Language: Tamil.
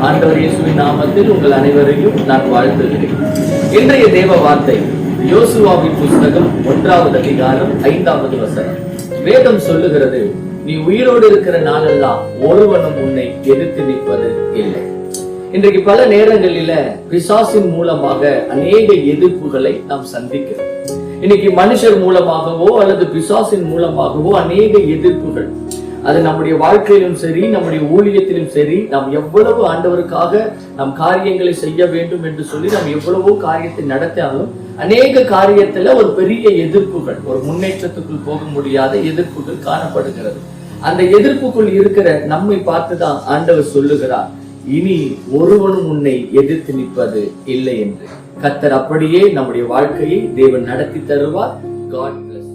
ஆண்டவர் இயேசுவின் நாமத்தில் உங்கள் அனைவரையும் நான் வாழ்த்துகிறேன். இன்றைய தேவ வார்த்தை யோசுவாவின் புஸ்தகம் 1வது அதிகாரம் 5வது வசனம். வேதம் சொல்லுகிறது, நீ உயிரோடு இருக்கிற நாளெல்லாம் ஒருவனும் உன்னை எதிர்த்து நிற்பது இல்லை. இன்றைக்கு பல நேரங்களில பிசாசின் மூலமாக அநேக எதிர்ப்புகளை நாம் சந்திக்கிறோம். இன்னைக்கு மனுஷர் மூலமாகவோ அல்லது பிசாசின் மூலமாகவோ அநேக எதிர்ப்புகள், அது நம்முடைய வாழ்க்கையிலும் சரி, நம்முடைய ஊழியத்திலும் சரி, நாம் எவ்வளவு ஆண்டவருக்காக நம் காரியங்களை செய்ய வேண்டும் என்று சொல்லி நாம் எவ்வளவோ காரியத்தை நடத்தினாலும் அநேக காரியத்துல ஒரு பெரிய எதிர்ப்புகள், ஒரு முன்னேற்றத்துக்குள் போக முடியாத எதிர்ப்புகள் காணப்படுகிறது. அந்த எதிர்ப்புக்குள் இருக்கிற நம்மை பார்த்துதான் ஆண்டவர் சொல்லுகிறார், இனி ஒருவனும் உன்னை எதிர்த்து நிற்பது இல்லை என்று. கர்த்தர் அப்படியே நம்முடைய வாழ்க்கையை தேவன் நடத்தி தருவார். God bless.